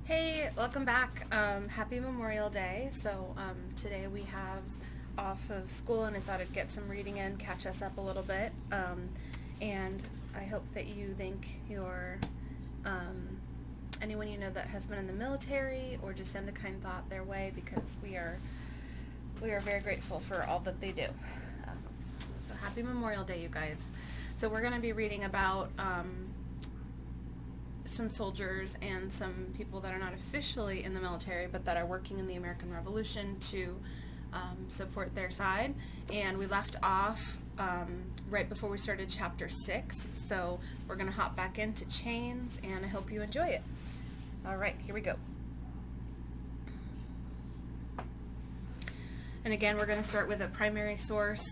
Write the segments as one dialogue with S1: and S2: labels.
S1: Hey, welcome back. Happy Memorial Day. Today we have off of school, and I thought I'd get some reading in, catch us up a little bit. And I hope that you thank anyone you know that has been in the military, or just send a kind thought their way, because we are very grateful for all that they do. So happy Memorial Day, you guys. So we're going to be reading about some soldiers and some people that are not officially in the military but that are working in the American Revolution to support their side. And we left off right before we started chapter 6, so we're going to hop back into chains, and I hope you enjoy it. All right, here we go. And again, we're going to start with a primary source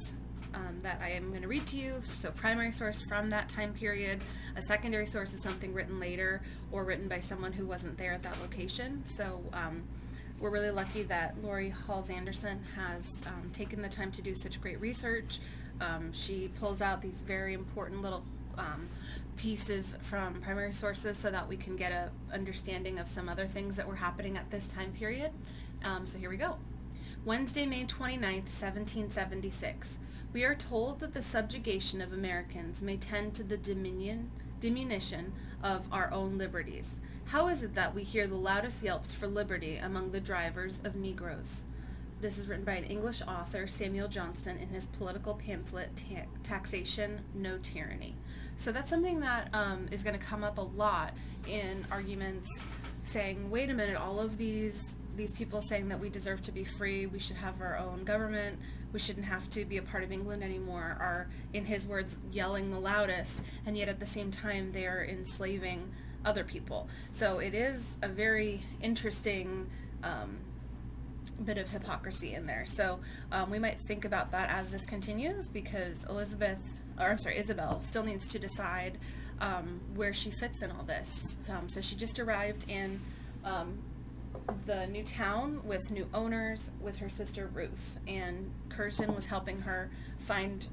S1: that I am going to read to you. So primary source from that time period. A secondary source is something written later or written by someone who wasn't there at that location. So we're really lucky that Lori Halls Anderson has taken the time to do such great research. She pulls out these very important little pieces from primary sources so that we can get a understanding of some other things that were happening at this time period. So here we go. Wednesday, May 29th, 1776. We are told that the subjugation of Americans may tend to the diminution of our own liberties. How is it that we hear the loudest yelps for liberty among the drivers of Negroes? This is written by an English author, Samuel Johnston, in his political pamphlet, Taxation, No Tyranny. So that's something that is going to come up a lot in arguments, saying, wait a minute, all of these people saying that we deserve to be free, we should have our own government, we shouldn't have to be a part of England anymore, are, in his words, yelling the loudest, and yet at the same time they are enslaving other people. So it is a very interesting bit of hypocrisy in there. So we might think about that as this continues, because Isabel still needs to decide where she fits in all this. So she just arrived in the new town with new owners with her sister Ruth, and Curzon was helping her find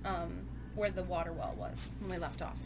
S1: where the water well was when we left off.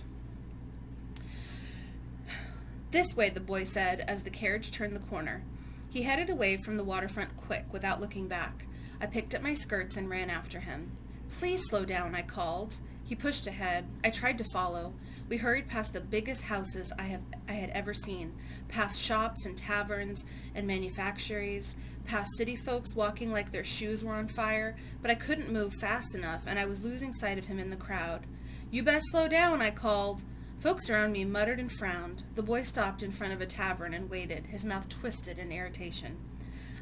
S1: This way, the boy said as the carriage turned the corner. He headed away from the waterfront quick, without looking back. I picked up my skirts and ran after him. Please slow down, I called. He pushed ahead. I tried to follow. We hurried past the biggest houses I had ever seen, past shops and taverns and manufactories, past city folks walking like their shoes were on fire, but I couldn't move fast enough, and I was losing sight of him in the crowd. You best slow down, I called. Folks around me muttered and frowned. The boy stopped in front of a tavern and waited, his mouth twisted in irritation.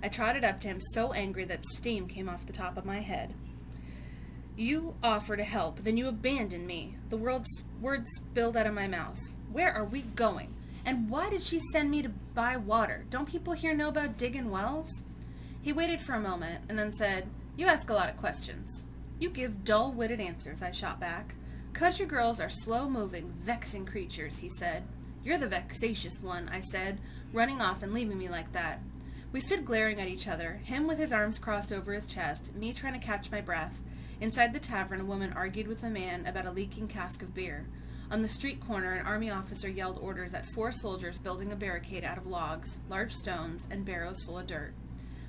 S1: I trotted up to him, so angry that steam came off the top of my head. You offer to help, then you abandon me. The words spilled out of my mouth. Where are we going? And why did she send me to buy water? Don't people here know about digging wells? He waited for a moment and then said, You ask a lot of questions. You give dull-witted answers, I shot back. Country girls are slow-moving, vexing creatures, he said. You're the vexatious one, I said, running off and leaving me like that. We stood glaring at each other, him with his arms crossed over his chest, me trying to catch my breath. Inside the tavern, a woman argued with a man about a leaking cask of beer. On the street corner, an army officer yelled orders at 4 soldiers building a barricade out of logs, large stones, and barrows full of dirt.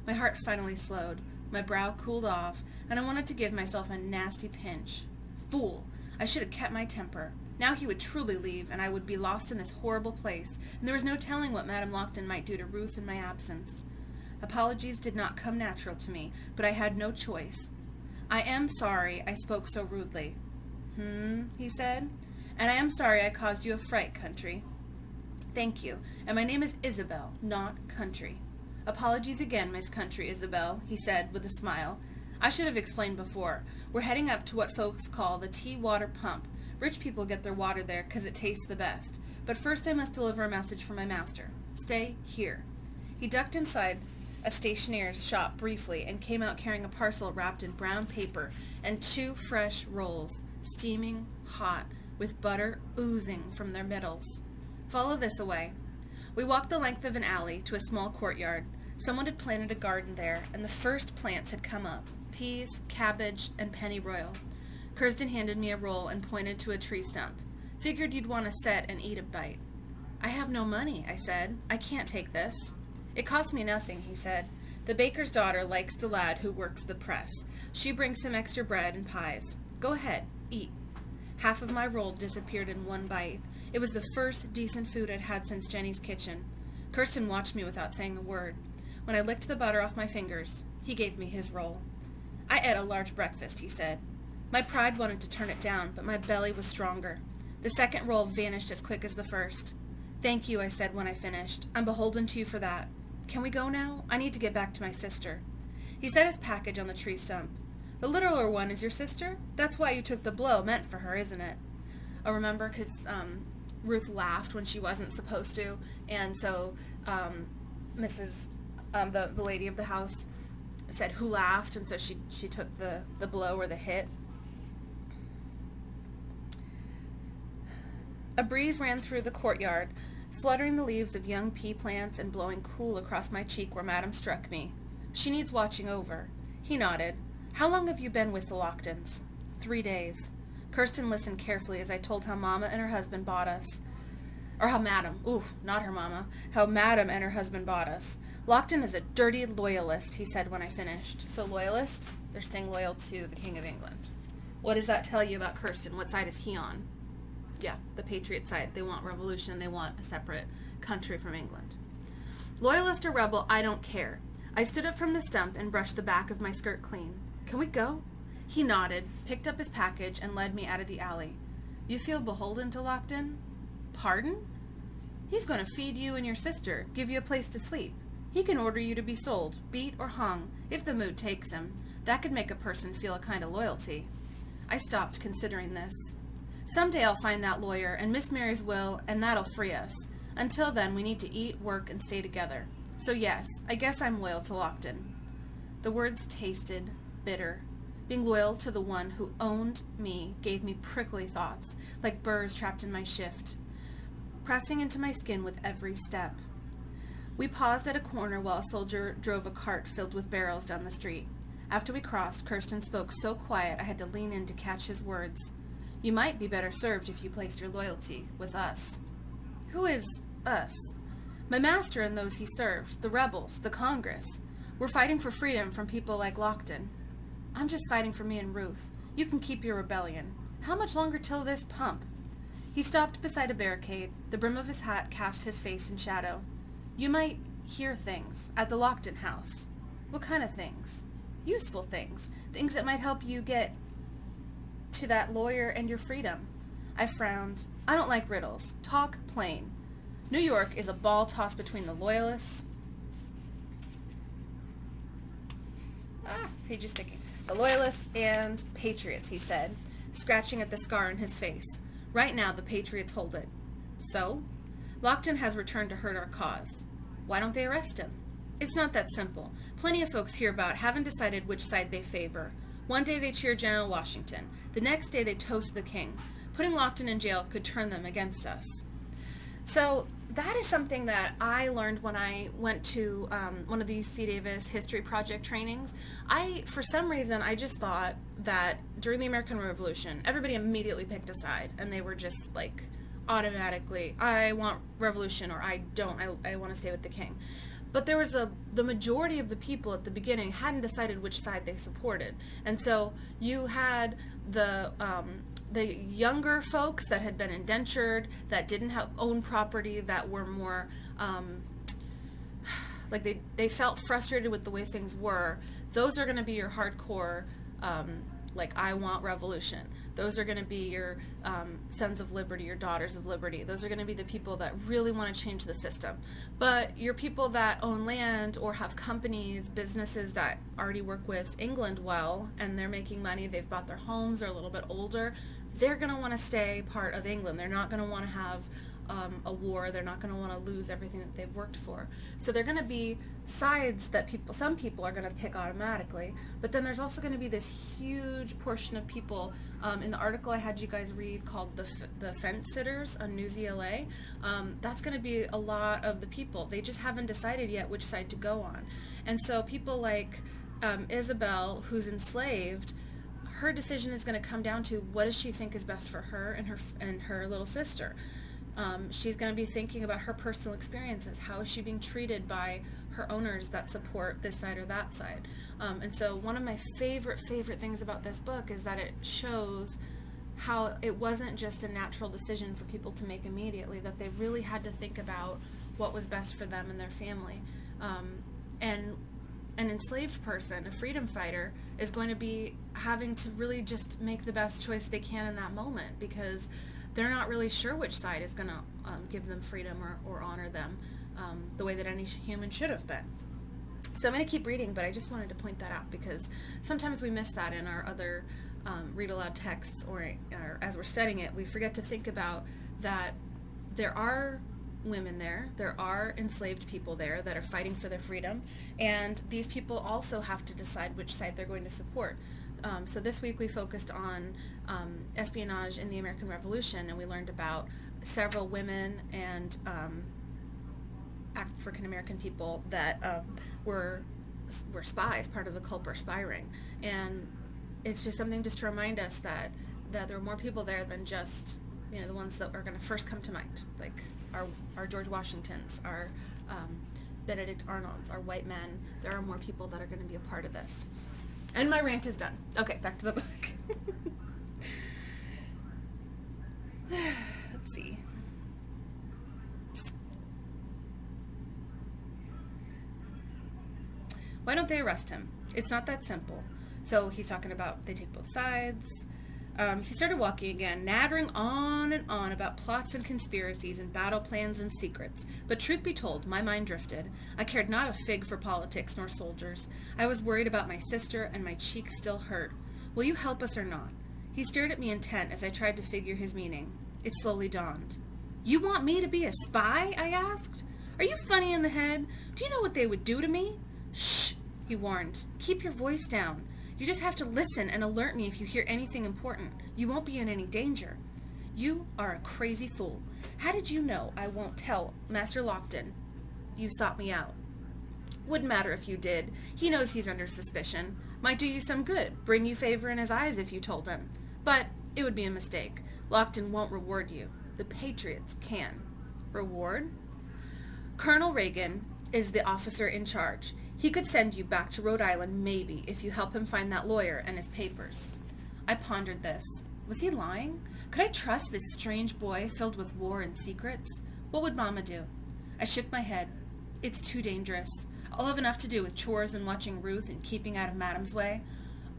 S1: My heart finally slowed, my brow cooled off, and I wanted to give myself a nasty pinch. Fool! I should have kept my temper. Now he would truly leave, and I would be lost in this horrible place, and there was no telling what Madame Lockton might do to Ruth in my absence. Apologies did not come natural to me, but I had no choice. I am sorry I spoke so rudely. He said. And I am sorry I caused you a fright, Country. Thank you. And my name is Isabel, not Country. Apologies again, Miss Country Isabel, he said with a smile. I should have explained before. We're heading up to what folks call the tea water pump. Rich people get their water there 'cause it tastes the best. But first I must deliver a message for my master. Stay here. He ducked inside a stationer's shop briefly and came out carrying a parcel wrapped in brown paper and 2 fresh rolls, steaming hot, with butter oozing from their middles. Follow this away. We walked the length of an alley to a small courtyard. Someone had planted a garden there, and the first plants had come up, peas, cabbage, and pennyroyal. Curzon handed me a roll and pointed to a tree stump. Figured you'd want to set and eat a bite. I have no money, I said. I can't take this. It cost me nothing, he said. The baker's daughter likes the lad who works the press. She brings some extra bread and pies. Go ahead, eat. Half of my roll disappeared in one bite. It was the first decent food I'd had since Jenny's kitchen. Kirsten watched me without saying a word. When I licked the butter off my fingers, he gave me his roll. I ate a large breakfast, he said. My pride wanted to turn it down, but my belly was stronger. The second roll vanished as quick as the first. Thank you, I said when I finished. I'm beholden to you for that. Can we go now? I need to get back to my sister. He set his package on the tree stump. The littler one is your sister? That's why you took the blow meant for her, isn't it? I remember because Ruth laughed when she wasn't supposed to, and so the lady of the house said who laughed, and so she took the blow or the hit. A breeze ran through the courtyard, fluttering the leaves of young pea plants and blowing cool across my cheek where Madame struck me. She needs watching over. He nodded. How long have you been with the Locktons? 3 days. Kirsten listened carefully as I told how Mama and her husband bought us. Or how Madame, not her Mama, how Madame and her husband bought us. Lockton is a dirty loyalist, he said when I finished. So loyalist, they're staying loyal to the King of England. What does that tell you about Kirsten? What side is he on? Yeah, the Patriot side. They want revolution. They want a separate country from England. Loyalist or rebel, I don't care. I stood up from the stump and brushed the back of my skirt clean. Can we go? He nodded, picked up his package, and led me out of the alley. You feel beholden to Lockton? Pardon? He's going to feed you and your sister, give you a place to sleep. He can order you to be sold, beat, or hung, if the mood takes him. That could make a person feel a kind of loyalty. I stopped considering this. Someday I'll find that lawyer and Miss Mary's will, and that'll free us. Until then, we need to eat, work, and stay together. So yes, I guess I'm loyal to Lockton. The words tasted bitter. Being loyal to the one who owned me gave me prickly thoughts, like burrs trapped in my shift, pressing into my skin with every step. We paused at a corner while a soldier drove a cart filled with barrels down the street. After we crossed, Kirsten spoke so quiet I had to lean in to catch his words. You might be better served if you placed your loyalty with us. Who is us? My master and those he serves, the rebels, the Congress. We're fighting for freedom from people like Lockton. I'm just fighting for me and Ruth. You can keep your rebellion. How much longer till this pump? He stopped beside a barricade. The brim of his hat cast his face in shadow. You might hear things at the Lockton House. What kind of things? Useful things. Things that might help you get to that lawyer and your freedom. I frowned. I don't like riddles. Talk plain. New York is a ball tossed between the loyalists. Page is sticking. The loyalists and patriots, he said, scratching at the scar on his face. Right now, the patriots hold it. So? Lockton has returned to hurt our cause. Why don't they arrest him? It's not that simple. Plenty of folks hereabout haven't decided which side they favor. One day they cheer General Washington. The next day they toast the king. Putting Lockton in jail could turn them against us. So that is something that I learned when I went to one of these C. Davis History Project trainings. For some reason, I just thought that during the American Revolution, everybody immediately picked a side, and they were just like automatically, I want revolution, or I don't, I want to stay with the king. But there was the majority of the people at the beginning hadn't decided which side they supported. And so you had the younger folks that had been indentured, that didn't own property, that were more, like they felt frustrated with the way things were. Those are going to be your hardcore, like, I want revolution. Those are going to be your sons of liberty, your daughters of liberty. Those are going to be the people that really want to change the system. But your people that own land or have companies, businesses that already work with England well, and they're making money, they've bought their homes, they're a little bit older, they're going to want to stay part of England. They're not going to want to have a war. They're not going to want to lose everything that they've worked for. So they're going to be sides that some people are going to pick automatically. But then there's also going to be this huge portion of people. In the article I had you guys read called the Fence Sitters on Newsy LA, that's going to be a lot of the people. They just haven't decided yet which side to go on. And so people like Isabel, who's enslaved, her decision is going to come down to what does she think is best for her and her little sister. She's going to be thinking about her personal experiences. How is she being treated by her owners that support this side or that side? And so one of my favorite things about this book is that it shows how it wasn't just a natural decision for people to make immediately, that they really had to think about what was best for them and their family. And an enslaved person, a freedom fighter, is going to be having to really just make the best choice they can in that moment, because they're not really sure which side is going to give them freedom or honor them the way that any human should have been. So I'm going to keep reading, but I just wanted to point that out because sometimes we miss that in our other read aloud texts, or as we're studying it, we forget to think about that there are women there are enslaved people there that are fighting for their freedom, and these people also have to decide which side they're going to support. So this week we focused on espionage in the American Revolution, and we learned about several women and African American people that were spies, part of the Culper spy ring. And it's just something just to remind us that there are more people there than just the ones that are going to first come to mind, like our George Washingtons, our Benedict Arnolds, our white men. There are more people that are going to be a part of this. And my rant is done. Okay, back to the book. Let's see. Why don't they arrest him? It's not that simple. So he's talking about they take both sides. He started walking again, nattering on and on about plots and conspiracies and battle plans and secrets. But truth be told, my mind drifted. I cared not a fig for politics nor soldiers. I was worried about my sister, and my cheeks still hurt. Will you help us or not? He stared at me intent as I tried to figure his meaning. It slowly dawned. You want me to be a spy? I asked. Are you funny in the head? Do you know what they would do to me? Shh, he warned. Keep your voice down. You just have to listen and alert me if you hear anything important. You won't be in any danger. You are a crazy fool. How did you know I won't tell Master Lockton you sought me out? Wouldn't matter if you did. He knows he's under suspicion. Might do you some good, bring you favor in his eyes if you told him. But it would be a mistake. Lockton won't reward you. The Patriots can. Reward? Colonel Reagan is the officer in charge. He could send you back to Rhode Island, maybe, if you help him find that lawyer and his papers. I pondered this. Was he lying? Could I trust this strange boy filled with war and secrets? What would Mama do? I shook my head. It's too dangerous. I'll have enough to do with chores and watching Ruth and keeping out of Madam's way.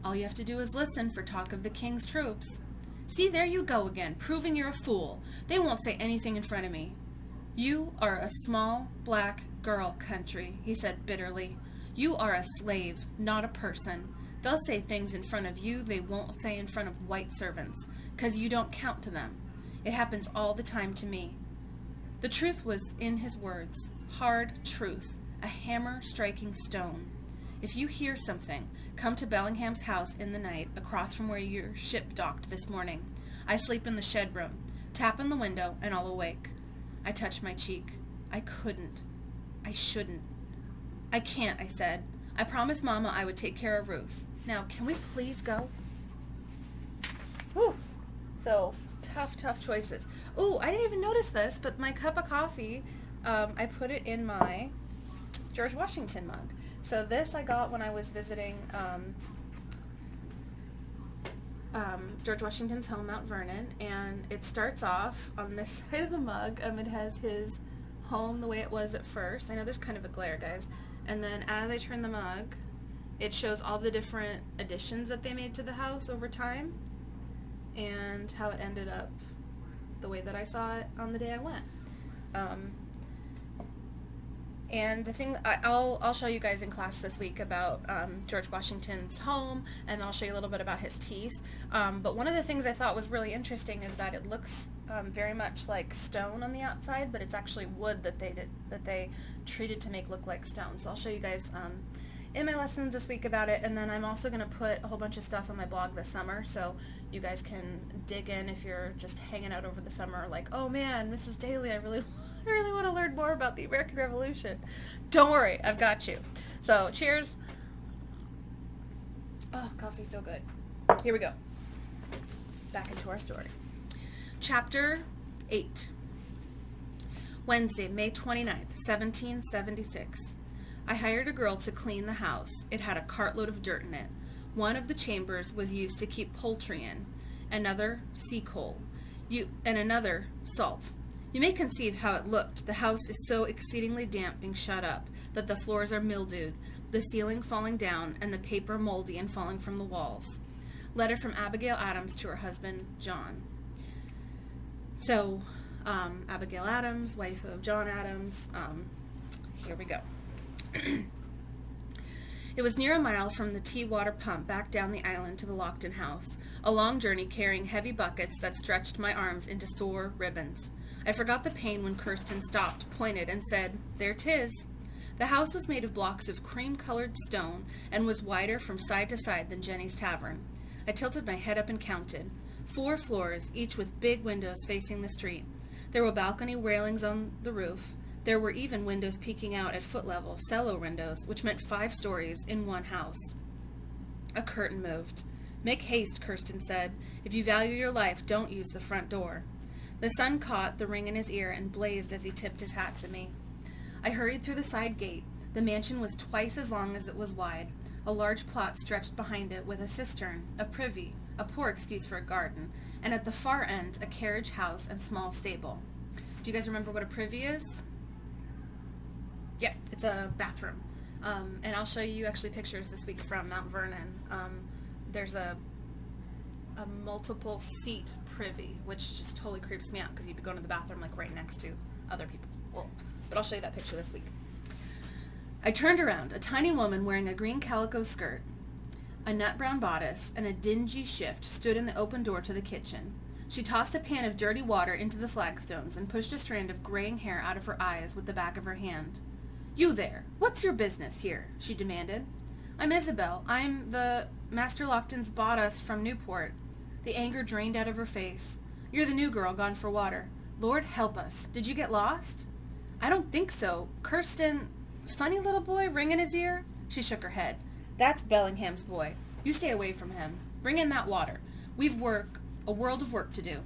S1: All you have to do is listen for talk of the king's troops. See, there you go again, proving you're a fool. They won't say anything in front of me. You are a small, black girl, Country, he said bitterly. You are a slave, not a person. They'll say things in front of you they won't say in front of white servants, 'cause you don't count to them. It happens all the time to me. The truth was in his words, hard truth, a hammer striking stone. If you hear something, come to Bellingham's house in the night, across from where your ship docked this morning. I sleep in the shed room. Tap on the window, and I'll awake. I touched my cheek. I couldn't. I shouldn't. I can't, I said. I promised Mama I would take care of Ruth. Now, can we please go? Whew. So, tough choices. Ooh, I didn't even notice this, but my cup of coffee, I put it in my George Washington mug. So this I got when I was visiting George Washington's home, Mount Vernon, and it starts off on this side of the mug. It has his home the way it was at first. I know there's kind of a glare, guys. And then as I turn the mug, it shows all the different additions that they made to the house over time and how it ended up the way that I saw it on the day I went. And the thing, I'll show you guys in class this week about George Washington's home, and I'll show you a little bit about his teeth. But one of the things I thought was really interesting is that it looks very much like stone on the outside, but it's actually wood that they treated to make look like stone. So I'll show you guys in my lessons this week about it, and then I'm also going to put a whole bunch of stuff on my blog this summer, so you guys can dig in if you're just hanging out over the summer, like, oh man, Mrs. Daly, I really want to learn more about the American Revolution. Don't worry, I've got you. So, cheers. Oh, coffee's so good. Here we go. Back into our story. Chapter 8. Wednesday, May 29th, 1776. I hired a girl to clean the house. It had a cartload of dirt in it. One of the chambers was used to keep poultry in, another sea coal, and another salt. You may conceive how it looked. The house is so exceedingly damp being shut up that the floors are mildewed, the ceiling falling down, and the paper moldy and falling from the walls. Letter from Abigail Adams to her husband, John. So, Abigail Adams, wife of John Adams, here we go. It was near a mile from the tea water pump back down the island to the Lockton House, a long journey carrying heavy buckets that stretched my arms into sore ribbons. I forgot the pain when Kirsten stopped, pointed, and said, "There 'tis." The house was made of blocks of cream-colored stone and was wider from side to side than Jenny's Tavern. I tilted my head up and counted. 4 floors, each with big windows facing the street. There were balcony railings on the roof. There were even windows peeking out at foot level, cello windows, which meant 5 stories in one house. A curtain moved. "Make haste," Kirsten said. "If you value your life, don't use the front door." The sun caught the ring in his ear and blazed as he tipped his hat to me. I hurried through the side gate. The mansion was twice as long as it was wide. A large plot stretched behind it with a cistern, a privy, a poor excuse for a garden, and at the far end, a carriage house and small stable. Do you guys remember what a privy is? Yeah, it's a bathroom. And I'll show you actually pictures this week from Mount Vernon. There's a multiple seat privy, which just totally creeps me out because you'd be going to the bathroom like right next to other people. Well, but I'll show you that picture this week. I turned around. A tiny woman wearing a green calico skirt, a nut brown bodice, and a dingy shift stood in the open door to the kitchen. She tossed a pan of dirty water into the flagstones and pushed a strand of graying hair out of her eyes with the back of her hand. "You there, what's your business here?" she demanded. "I'm Isabel. I'm the Master Lockton's bought us from Newport." The anger drained out of her face. "You're the new girl gone for water. Lord help us. Did you get lost?" "I don't think so. Kirsten, funny little boy, ring in his ear?" She shook her head. "That's Bellingham's boy. You stay away from him. Bring in that water. We've a world of work to do."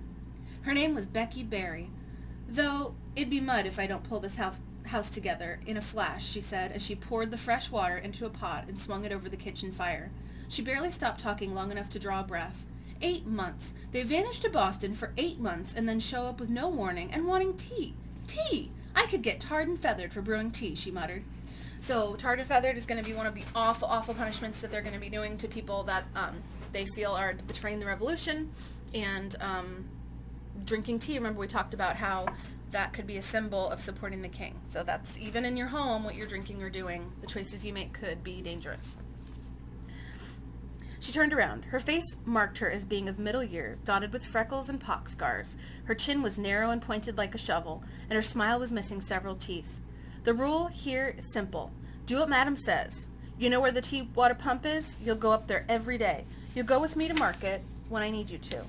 S1: Her name was Becky Barry. "Though it'd be mud if I don't pull this house together in a flash," she said as she poured the fresh water into a pot and swung it over the kitchen fire. She barely stopped talking long enough to draw a breath. 8 months. They vanished to Boston for 8 months and then show up with no warning and wanting tea. Tea! I could get tarred and feathered for brewing tea, she muttered. So tarred and feathered is going to be one of the awful, awful punishments that they're going to be doing to people that they feel are betraying the revolution. And drinking tea, remember we talked about how that could be a symbol of supporting the king. So that's even in your home, what you're drinking or doing, the choices you make could be dangerous. She turned around. Her face marked her as being of middle years, dotted with freckles and pock scars. Her chin was narrow and pointed like a shovel, and her smile was missing several teeth. "The rule here is simple. Do what Madam says. You know where the tea water pump is? You'll go up there every day. You'll go with me to market when I need you to.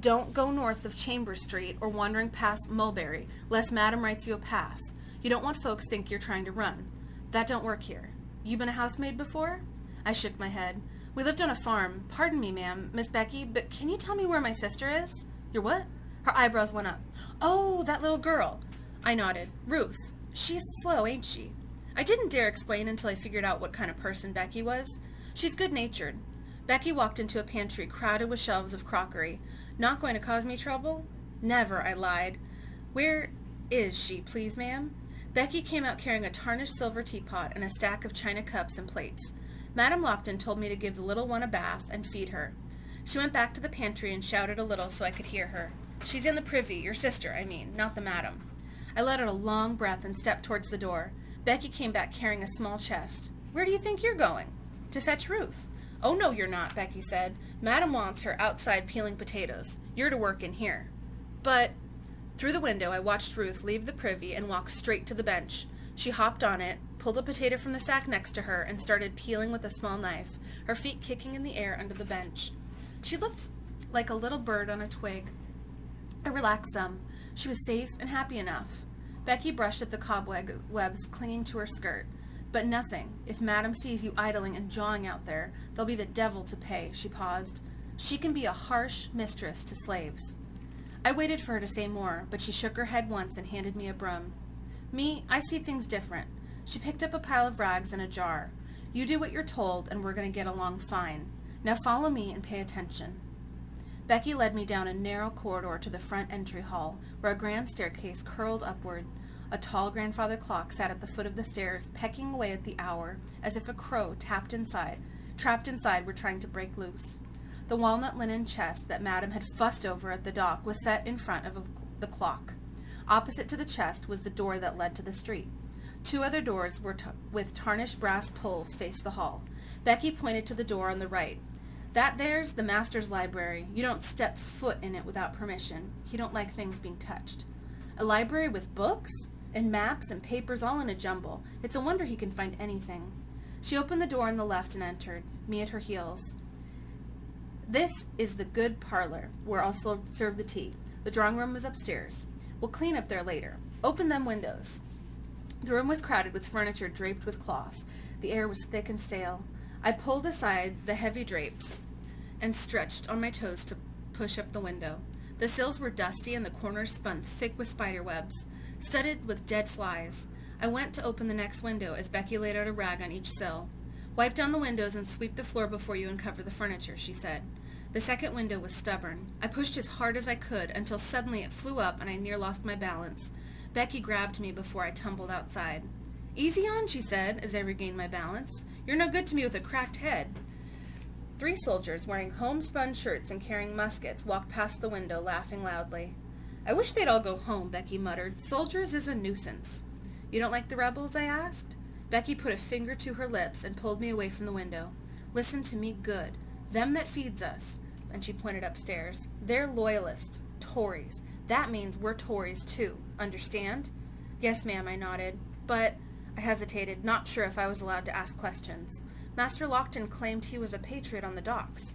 S1: Don't go north of Chambers Street or wandering past Mulberry, lest Madam writes you a pass. You don't want folks think you're trying to run. That don't work here. You been a housemaid before?" I shook my head. "We lived on a farm. Pardon me, ma'am, Miss Becky, but can you tell me where my sister is?" "Your what?" Her eyebrows went up. "Oh, that little girl." I nodded. "Ruth. She's slow, ain't she?" I didn't dare explain until I figured out what kind of person Becky was. She's good-natured. Becky walked into a pantry crowded with shelves of crockery. "Not going to cause me trouble?" "Never," I lied. "Where is she, please, ma'am?" Becky came out carrying a tarnished silver teapot and a stack of china cups and plates. Madam Lockton told me to give the little one a bath and feed her. She went back to the pantry and shouted a little so I could hear her. "She's in the privy, your sister, I mean, not the madam." I let out a long breath and stepped towards the door. Becky came back carrying a small chest. "Where do you think you're going?" "To fetch Ruth." "Oh, no, you're not," Becky said. "Madam wants her outside peeling potatoes. You're to work in here." "But..." Through the window, I watched Ruth leave the privy and walk straight to the bench. She hopped on it, pulled a potato from the sack next to her, and started peeling with a small knife, her feet kicking in the air under the bench. She looked like a little bird on a twig. I relaxed some. She was safe and happy enough. Becky brushed at the cobwebs clinging to her skirt. "But nothing. If Madam sees you idling and jawing out there, there'll be the devil to pay." She paused. "She can be a harsh mistress to slaves." I waited for her to say more, but she shook her head once and handed me a broom. Me, I see things different. She picked up a pile of rags and a jar. You do what you're told, and we're going to get along fine. Now follow me and pay attention. Becky led me down a narrow corridor to the front entry hall, where a grand staircase curled upward. A tall grandfather clock sat at the foot of the stairs, pecking away at the hour, as if a crow trapped inside were trying to break loose. The walnut linen chest that Madame had fussed over at the dock was set in front of the clock. Opposite to the chest was the door that led to the street. Two other doors with tarnished brass pulls faced the hall. Becky pointed to the door on the right. That there's the master's library. You don't step foot in it without permission. He don't like things being touched. A library with books and maps and papers all in a jumble. It's a wonder he can find anything. She opened the door on the left and entered, me at her heels. This is the good parlor, where I'll serve the tea. The drawing room is upstairs. We'll clean up there later. Open them windows. The room was crowded with furniture draped with cloth. The air was thick and stale. I pulled aside the heavy drapes and stretched on my toes to push up the window. The sills were dusty and the corners spun thick with spider webs, studded with dead flies. I went to open the next window as Becky laid out a rag on each sill. Wipe down the windows and sweep the floor before you uncover the furniture, she said. The second window was stubborn. I pushed as hard as I could until suddenly it flew up and I near lost my balance. Becky grabbed me before I tumbled outside. Easy on, she said, as I regained my balance. You're no good to me with a cracked head. 3 soldiers wearing homespun shirts and carrying muskets walked past the window, laughing loudly. I wish they'd all go home, Becky muttered. Soldiers is a nuisance. You don't like the rebels? I asked. Becky put a finger to her lips and pulled me away from the window. Listen to me good. Them that feeds us, and she pointed upstairs, they're loyalists, Tories. That means we're Tories too. Understand? Yes, ma'am, I nodded. But, I hesitated, not sure if I was allowed to ask questions. Master Lockton claimed he was a patriot on the docks.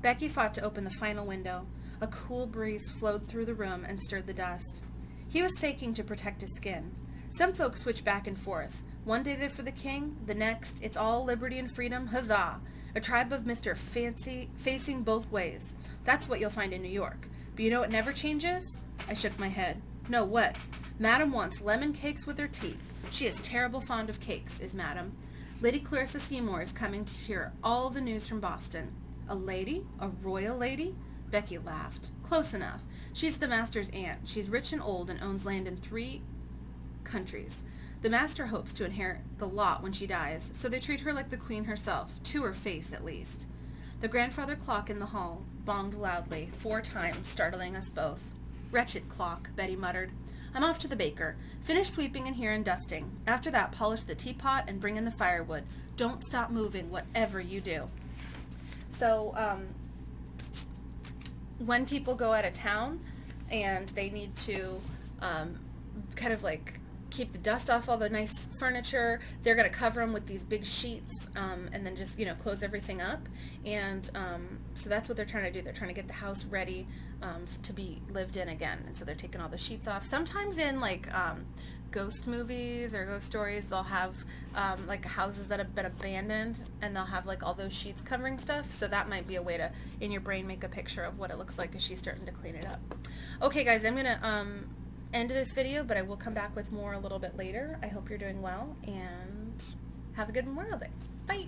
S1: Becky fought to open the final window. A cool breeze flowed through the room and stirred the dust. He was faking to protect his skin. Some folks switch back and forth. One day they're for the king, the next, it's all liberty and freedom, huzzah! A tribe of Mr. Fancy facing both ways. That's what you'll find in New York. But you know what never changes? I shook my head. No, what? Madam wants lemon cakes with her tea. She is terrible fond of cakes, is Madam. Lady Clarissa Seymour is coming to hear all the news from Boston. A lady? A royal lady? Becky laughed. Close enough. She's the master's aunt. She's rich and old and owns land in 3 countries. The master hopes to inherit the lot when she dies, so they treat her like the queen herself, to her face at least. The grandfather clock in the hall bonged loudly, 4 times, startling us both. Wretched clock, Betty muttered. I'm off to the baker. Finish sweeping in here and dusting. After that, polish the teapot and bring in the firewood. Don't stop moving, whatever you do. So, when people go out of town and they need to kind of like keep the dust off all the nice furniture, they're going to cover them with these big sheets and then just, close everything up. And so that's what they're trying to do. They're trying to get the house ready to be lived in again. And so they're taking all the sheets off. Sometimes in like ghost movies or ghost stories, they'll have like houses that have been abandoned and they'll have like all those sheets covering stuff. So that might be a way to, in your brain, make a picture of what it looks like as she's starting to clean it up. Okay, guys, I'm going to end this video, but I will come back with more a little bit later. I hope you're doing well and have a good Memorial Day. Bye!